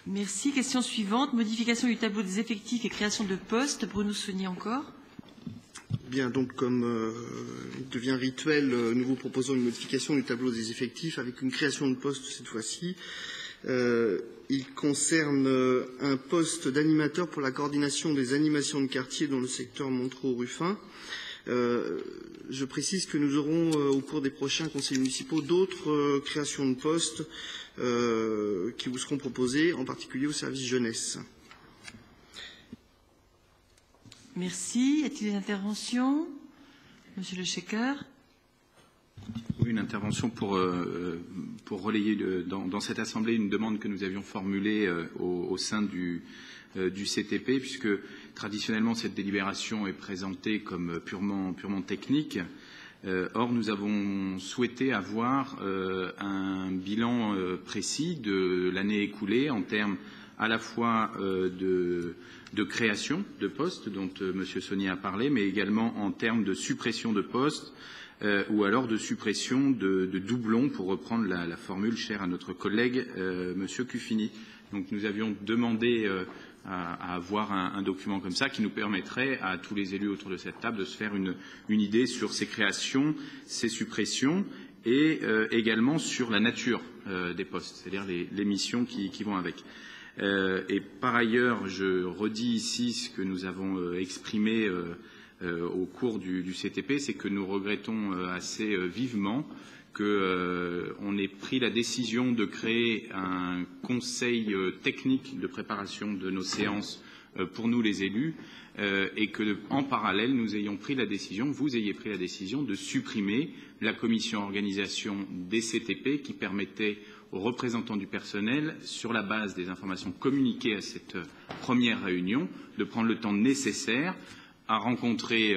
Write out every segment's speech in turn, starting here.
Merci. Question suivante. Modification du tableau des effectifs et création de postes. Bruno Saunier encore. Bien, donc comme il devient rituel, nous vous proposons une modification du tableau des effectifs avec une création de poste cette fois-ci. Il concerne un poste d'animateur pour la coordination des animations de quartier dans le secteur Montereau-Ruffin. Je précise que nous aurons au cours des prochains conseils municipaux d'autres créations de postes qui vous seront proposées, en particulier au service jeunesse. Merci. Y a-t-il des interventions? Monsieur Le Checker. Oui, une intervention pour relayer dans cette Assemblée une demande que nous avions formulée au sein du CTP, puisque traditionnellement cette délibération est présentée comme purement technique. Or, nous avons souhaité avoir un bilan précis de l'année écoulée en termes à la fois de création de postes, dont M. Saunier a parlé, mais également en termes de suppression de postes ou alors de suppression de doublons, pour reprendre la formule chère à notre collègue M. Cuffini. Donc nous avions demandé à avoir un document comme ça qui nous permettrait à tous les élus autour de cette table de se faire une idée sur ces créations, ces suppressions et également sur la nature des postes, c'est-à-dire les missions qui vont avec. Et par ailleurs, je redis ici ce que nous avons exprimé au cours du CTP, c'est que nous regrettons assez vivement qu'on ait pris la décision de créer un conseil technique de préparation de nos séances pour nous les élus et que, en parallèle, nous ayons pris la décision, vous ayez pris la décision de supprimer la commission organisation des CTP qui permettait aux représentants du personnel, sur la base des informations communiquées à cette première réunion, de prendre le temps nécessaire à rencontrer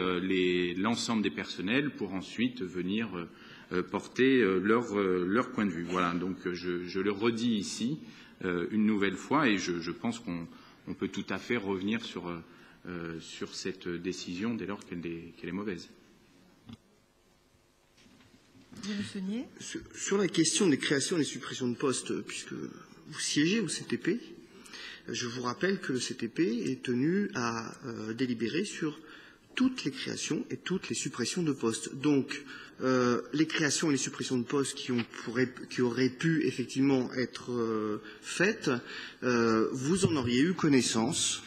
l'ensemble des personnels pour ensuite venir porter leur point de vue. Voilà, donc je le redis ici une nouvelle fois et je pense qu'on peut tout à fait revenir sur cette décision dès lors qu'elle est mauvaise. Sur la question des créations et des suppressions de postes, puisque vous siégez au CTP, je vous rappelle que le CTP est tenu à délibérer sur toutes les créations et toutes les suppressions de postes. Donc, les créations et les suppressions de postes qui auraient pu effectivement être faites, vous en auriez eu connaissance.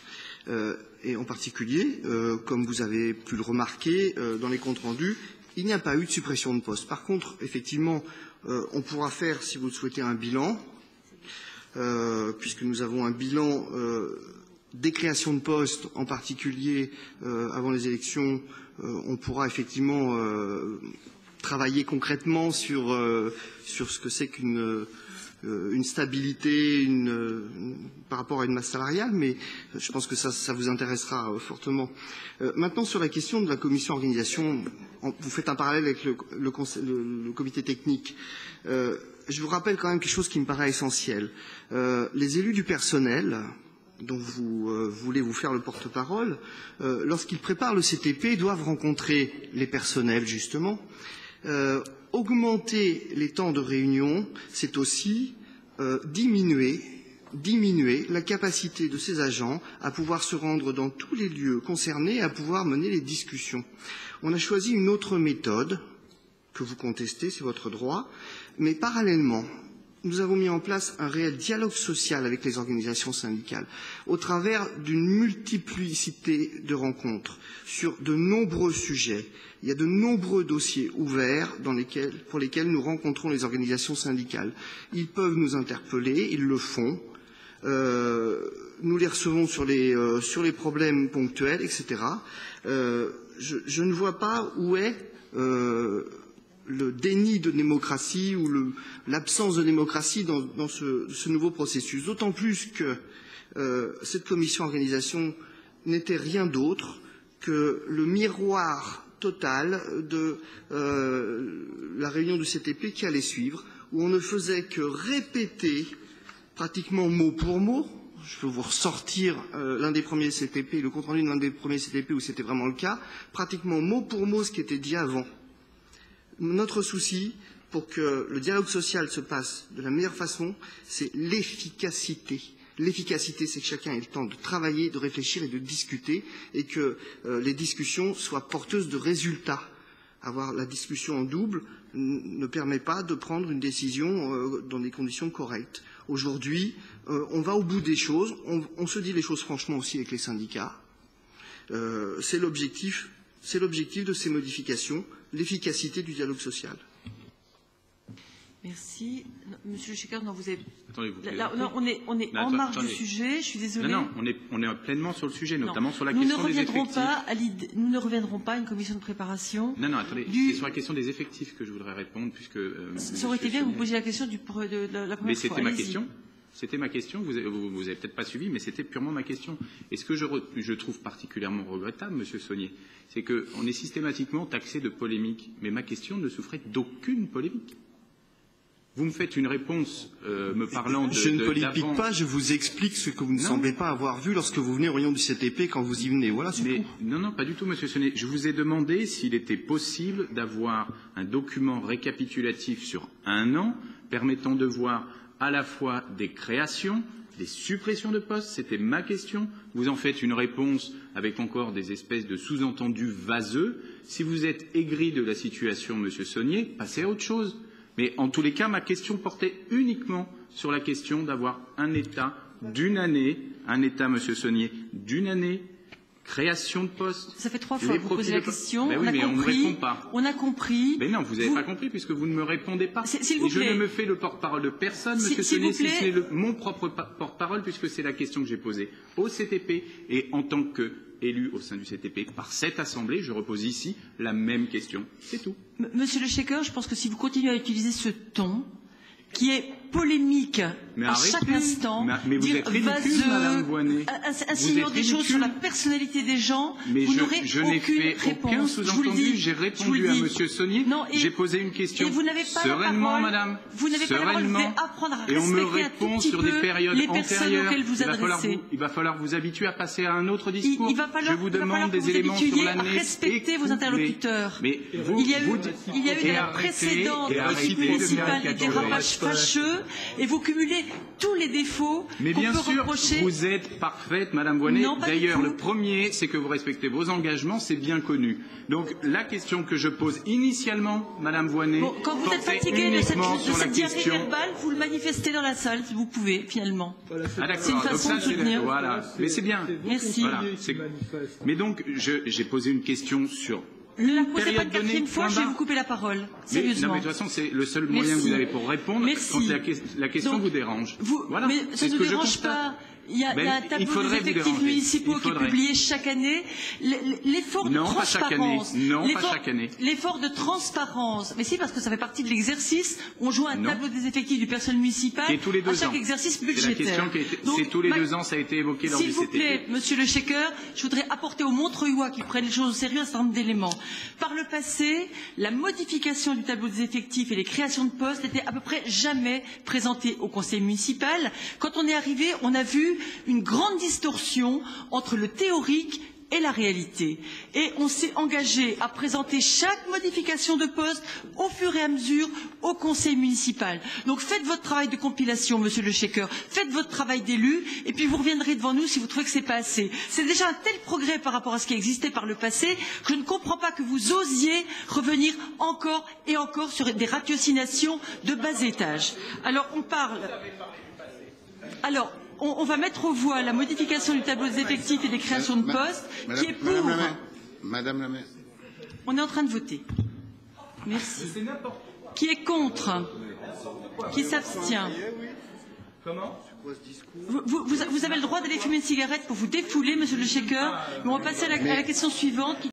Et en particulier, comme vous avez pu le remarquer dans les comptes rendus, il n'y a pas eu de suppression de postes. Par contre, effectivement, on pourra faire, si vous le souhaitez, un bilan, puisque nous avons un bilan des créations de postes, en particulier avant les élections. On pourra effectivement travailler concrètement sur ce que c'est qu'une stabilité par rapport à une masse salariale, mais je pense que ça vous intéressera fortement. Maintenant, sur la question de la commission organisation, vous faites un parallèle avec le comité technique. Je vous rappelle quand même quelque chose qui me paraît essentiel. Les élus du personnel, dont vous voulez vous faire le porte-parole, lorsqu'ils préparent le CTP, doivent rencontrer les personnels, justement. Augmenter les temps de réunion, c'est aussi diminuer la capacité de ces agents à pouvoir se rendre dans tous les lieux concernés et à pouvoir mener les discussions. On a choisi une autre méthode que vous contestez, c'est votre droit, mais parallèlement, nous avons mis en place un réel dialogue social avec les organisations syndicales au travers d'une multiplicité de rencontres sur de nombreux sujets. Il y a de nombreux dossiers ouverts pour lesquels nous rencontrons les organisations syndicales. Ils peuvent nous interpeller, ils le font. Nous les recevons sur les problèmes ponctuels, etc. Je ne vois pas où est le déni de démocratie ou l'absence de démocratie dans ce nouveau processus. D'autant plus que cette commission organisation n'était rien d'autre que le miroir total de la réunion du CTP qui allait suivre, où on ne faisait que répéter pratiquement mot pour mot. Je peux vous ressortir l'un des premiers CTP, le compte-rendu de l'un des premiers CTP où c'était vraiment le cas, pratiquement mot pour mot ce qui était dit avant. Notre souci, pour que le dialogue social se passe de la meilleure façon, c'est l'efficacité. L'efficacité, c'est que chacun ait le temps de travailler, de réfléchir et de discuter, et que les discussions soient porteuses de résultats. Avoir la discussion en double ne permet pas de prendre une décision dans des conditions correctes. Aujourd'hui, on va au bout des choses, on se dit les choses franchement aussi avec les syndicats. C'est l'objectif de ces modifications, l'efficacité du dialogue social. Merci. Monsieur le Checker, non, vous avez... Attendez, là, non, on est en marge du sujet, je suis désolée. Non, on est pleinement sur le sujet, notamment sur la question des effectifs. Nous ne reviendrons pas à une commission de préparation. Non, attendez, c'est sur la question des effectifs que je voudrais répondre, puisque... ça aurait été bien que vous posiez la question de la première fois. Mais c'était ma question. C'était ma question, vous avez peut-être pas suivi, mais c'était purement ma question. Et ce que je trouve particulièrement regrettable, Monsieur Saunier, c'est qu'on est systématiquement taxé de polémique. Mais ma question ne souffrait d'aucune polémique. Vous me faites une réponse me parlant de... Je ne polémique pas, je vous explique ce que vous ne semblez pas avoir vu lorsque vous venez au rayon du CTP quand vous y venez. Voilà, c'est tout. Non, pas du tout, Monsieur Saunier. Je vous ai demandé s'il était possible d'avoir un document récapitulatif sur 1 an permettant de voir à la fois des créations, des suppressions de postes, c'était ma question. Vous en faites une réponse avec encore des espèces de sous-entendus vaseux. Si vous êtes aigri de la situation, Monsieur Saunier, passez à autre chose. Mais en tous les cas, ma question portait uniquement sur la question d'avoir un État d'une année, Monsieur Saunier, d'une année, création de postes. Ça fait 3 fois que vous posez la question. Ben oui, mais on ne répond pas. On a compris. Mais non, vous n'avez pas compris puisque vous ne me répondez pas. S'il vous plaît. Je ne me fais le porte-parole de personne, Monsieur Saunier, si ce n'est mon propre porte-parole, puisque c'est la question que j'ai posée au CTP et en tant qu'élu au sein du CTP par cette Assemblée, je repose ici la même question. C'est tout. Monsieur le Checker, je pense que si vous continuez à utiliser ce ton, qui est polémique à chaque instant, mais vous êtes ridicule, Madame Voynet. Insinuant des choses sur la personnalité des gens, mais vous n'aurez je n'ai fait réponse. Aucun sous-entendu. J'ai répondu à Monsieur Saunier. J'ai posé une question sereinement, Madame. Vous n'avez pas la parole. Vous devez apprendre à et on me respecter répond un tout petit sur des peu périodes les personnes antérieures. auxquelles vous adressez. Il va falloir vous habituer à passer à un autre discours. Je vous demande des éléments sur l'année. Respectez vos interlocuteurs. Mais il y a eu de la précédente municipale des dérapages fâcheux et vous cumulez tous les défauts mais qu'on bien peut sûr, reprocher. vous êtes parfaite, Madame Voynet. D'ailleurs, le premier, c'est que vous respectez vos engagements, c'est bien connu. Donc, la question que je pose initialement, Madame Voynet, quand vous êtes fatigué de cette diarrhée question... verbale, vous le manifestez dans la salle, si vous pouvez, finalement. C'est une donc façon de soutenir. Voilà, mais c'est bien. Merci. Voilà, mais donc, j'ai posé une question sur... Ne la posez pas une 4e fois, je vais vous couper la parole. Sérieusement. Non, mais de toute façon, c'est le seul moyen que vous avez pour répondre quand la question vous dérange. Voilà. Mais ça ne nous dérange pas. Il y a un tableau des effectifs municipaux qui est publié chaque année. L'effort de transparence. Non, pas chaque année. L'effort de transparence. Mais si, parce que ça fait partie de l'exercice. On joue un tableau des effectifs du personnel municipal à chaque exercice budgétaire. C'est tous les 2 ans, ça a été évoqué lors du CTP. S'il vous plaît, Monsieur le Checker, je voudrais apporter aux Montreuillois qui prennent les choses au sérieux un certain nombre d'éléments. Par le passé, la modification du tableau des effectifs et les créations de postes n'étaient à peu près jamais présentées au conseil municipal. Quand on est arrivé, on a vu une grande distorsion entre le théorique et la réalité. Et on s'est engagé à présenter chaque modification de poste au fur et à mesure au conseil municipal. Donc faites votre travail de compilation, Monsieur le Checker, faites votre travail d'élu, et puis vous reviendrez devant nous si vous trouvez que c'est pas assez. C'est déjà un tel progrès par rapport à ce qui existait par le passé que je ne comprends pas que vous osiez revenir encore et encore sur des ratiocinations de bas étage. Alors on parle... Alors, on va mettre aux voix la modification du tableau des effectifs et des créations de postes, qui est pour... Madame la maire. On est en train de voter. Merci. Qui est contre? Qui s'abstient? Comment? Vous avez le droit d'aller fumer une cigarette pour vous défouler, Monsieur le Checker. Mais on va passer à la question suivante.